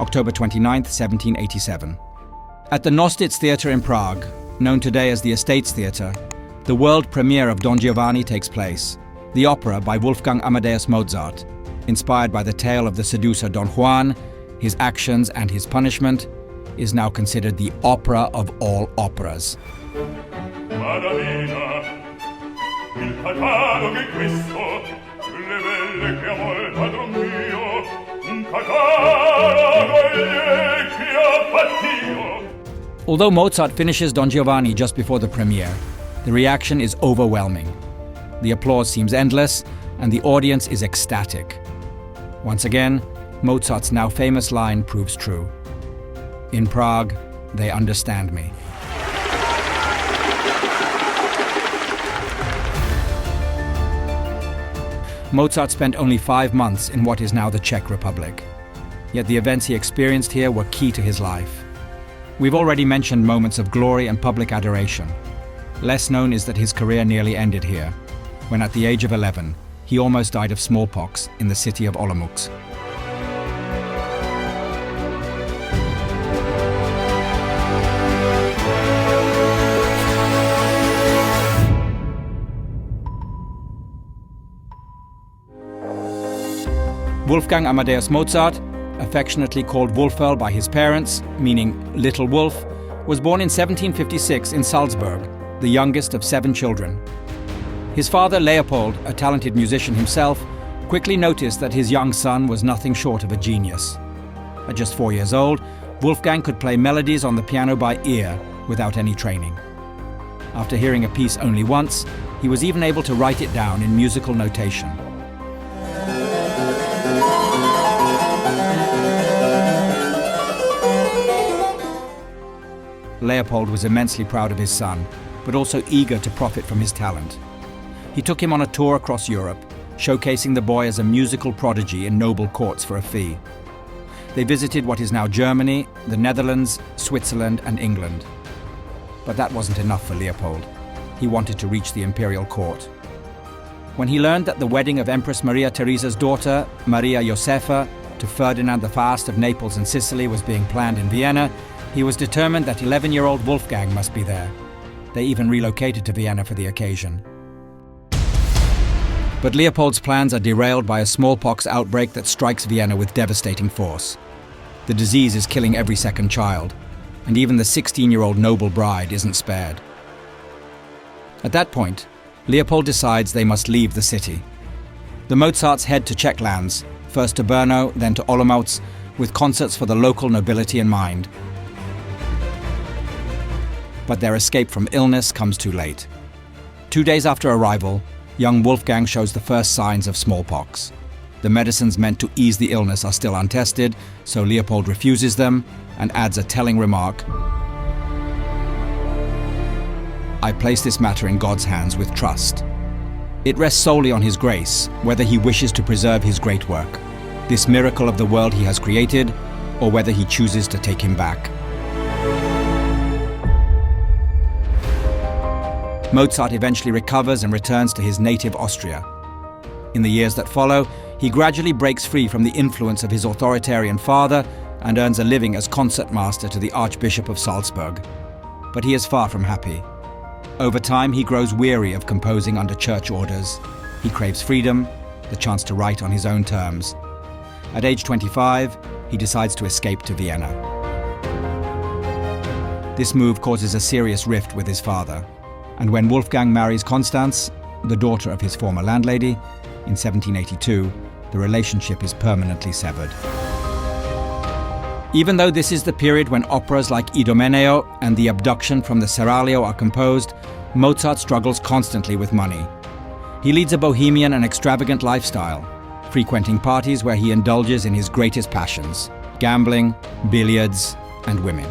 October 29, 1787. At the Nostitz Theatre in Prague, known today as the Estates Theatre, the world premiere of Don Giovanni takes place. The opera by Wolfgang Amadeus Mozart, inspired by the tale of the seducer Don Juan, his actions and his punishment, is now considered the opera of all operas. Although Mozart finishes Don Giovanni just before the premiere, the reaction is overwhelming. The applause seems endless, and the audience is ecstatic. Once again, Mozart's now famous line proves true. In Prague, they understand me. Mozart spent only 5 months in what is now the Czech Republic. Yet the events he experienced here were key to his life. We've already mentioned moments of glory and public adoration. Less known is that his career nearly ended here, when at the age of 11, he almost died of smallpox in the city of Olomouc. Wolfgang Amadeus Mozart, affectionately called Wolferl by his parents, meaning Little Wolf, was born in 1756 in Salzburg, the youngest of 7 children. His father, Leopold, a talented musician himself, quickly noticed that his young son was nothing short of a genius. At just 4 years old, Wolfgang could play melodies on the piano by ear without any training. After hearing a piece only once, he was even able to write it down in musical notation. Leopold was immensely proud of his son, but also eager to profit from his talent. He took him on a tour across Europe, showcasing the boy as a musical prodigy in noble courts for a fee. They visited what is now Germany, the Netherlands, Switzerland, and England. But that wasn't enough for Leopold. He wanted to reach the imperial court. When he learned that the wedding of Empress Maria Theresa's daughter, Maria Josefa, to Ferdinand the Fast of Naples and Sicily was being planned in Vienna, he was determined that 11-year-old Wolfgang must be there. They even relocated to Vienna for the occasion. But Leopold's plans are derailed by a smallpox outbreak that strikes Vienna with devastating force. The disease is killing every second child, and even the 16-year-old noble bride isn't spared. At that point, Leopold decides they must leave the city. The Mozarts head to Czech lands, first to Brno, then to Olomouc, with concerts for the local nobility in mind. But their escape from illness comes too late. 2 days after arrival, young Wolfgang shows the first signs of smallpox. The medicines meant to ease the illness are still untested, so Leopold refuses them and adds a telling remark: "I place this matter in God's hands with trust. It rests solely on His grace, whether He wishes to preserve His great work, this miracle of the world He has created, or whether He chooses to take him back." Mozart eventually recovers and returns to his native Austria. In the years that follow, he gradually breaks free from the influence of his authoritarian father and earns a living as concertmaster to the Archbishop of Salzburg. But he is far from happy. Over time, he grows weary of composing under church orders. He craves freedom, the chance to write on his own terms. At age 25, he decides to escape to Vienna. This move causes a serious rift with his father. And when Wolfgang marries Constance, the daughter of his former landlady, in 1782, the relationship is permanently severed. Even though this is the period when operas like Idomeneo and The Abduction from the Seraglio are composed, Mozart struggles constantly with money. He leads a bohemian and extravagant lifestyle, frequenting parties where he indulges in his greatest passions: gambling, billiards, and women.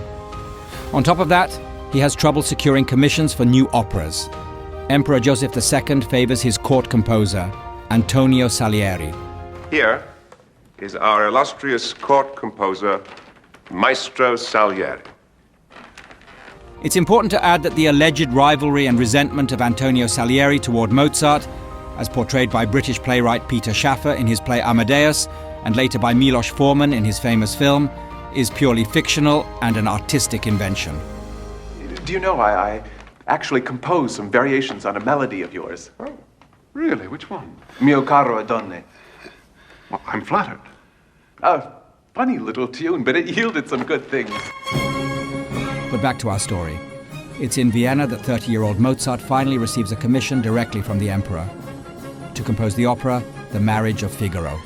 On top of that, he has trouble securing commissions for new operas. Emperor Joseph II favors his court composer, Antonio Salieri. Here is our illustrious court composer, Maestro Salieri. It's important to add that the alleged rivalry and resentment of Antonio Salieri toward Mozart, as portrayed by British playwright Peter Shaffer in his play Amadeus, and later by Milos Forman in his famous film, is purely fictional and an artistic invention. Do you know, I actually composed some variations on a melody of yours. Oh, really? Which one? Mio caro donne. Well, I'm flattered. A funny little tune, but it yielded some good things. But back to our story. It's in Vienna that 30-year-old Mozart finally receives a commission directly from the emperor to compose the opera, The Marriage of Figaro.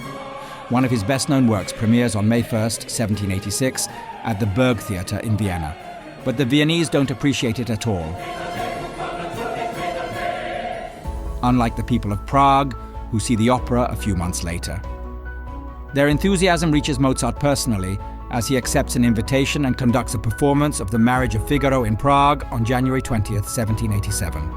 One of his best-known works premieres on May 1st, 1786, at the Berg Theatre in Vienna. But the Viennese don't appreciate it at all. Unlike the people of Prague, who see the opera a few months later. Their enthusiasm reaches Mozart personally as he accepts an invitation and conducts a performance of The Marriage of Figaro in Prague on January 20th, 1787.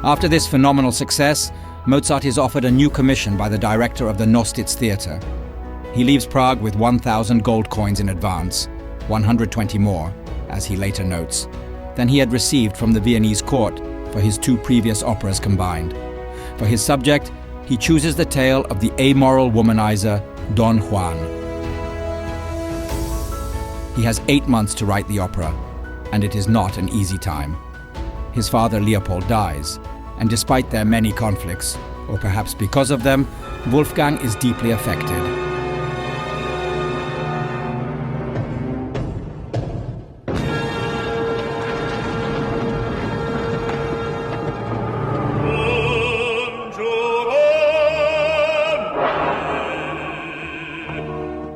After this phenomenal success, Mozart is offered a new commission by the director of the Nostitz Theatre. He leaves Prague with 1,000 gold coins in advance, 120 more, as he later notes, than he had received from the Viennese court for his two previous operas combined. For his subject, he chooses the tale of the amoral womanizer Don Juan. He has 8 months to write the opera, and it is not an easy time. His father Leopold dies, and despite their many conflicts, or perhaps because of them, Wolfgang is deeply affected.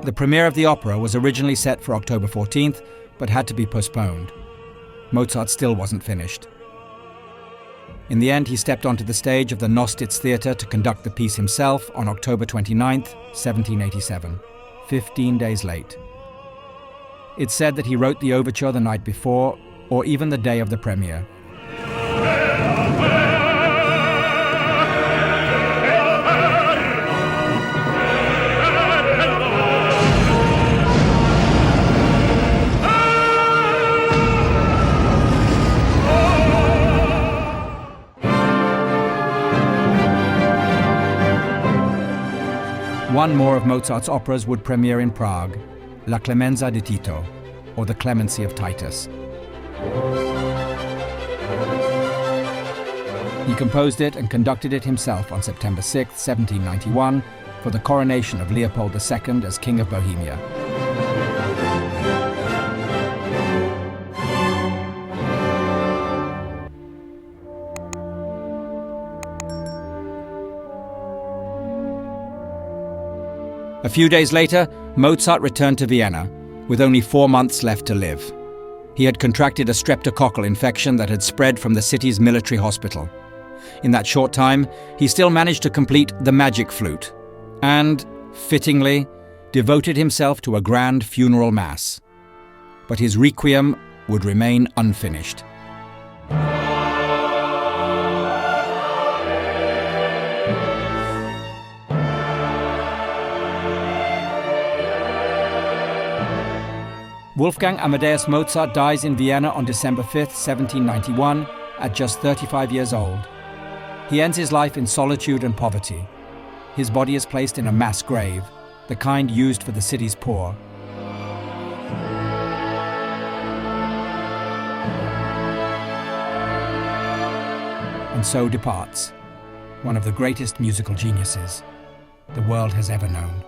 The premiere of the opera was originally set for October 14th, but had to be postponed. Mozart still wasn't finished. In the end, he stepped onto the stage of the Nostitz Theatre to conduct the piece himself on October 29th, 1787, 15 days late. It's said that he wrote the overture the night before, or even the day of the premiere. One more of Mozart's operas would premiere in Prague, La Clemenza di Tito, or The Clemency of Titus. He composed it and conducted it himself on September 6, 1791, for the coronation of Leopold II as King of Bohemia. A few days later, Mozart returned to Vienna, with only 4 months left to live. He had contracted a streptococcal infection that had spread from the city's military hospital. In that short time, he still managed to complete The Magic Flute, and, fittingly, devoted himself to a grand funeral mass. But his requiem would remain unfinished. Wolfgang Amadeus Mozart dies in Vienna on December 5, 1791, at just 35 years old. He ends his life in solitude and poverty. His body is placed in a mass grave, the kind used for the city's poor. And so departs one of the greatest musical geniuses the world has ever known.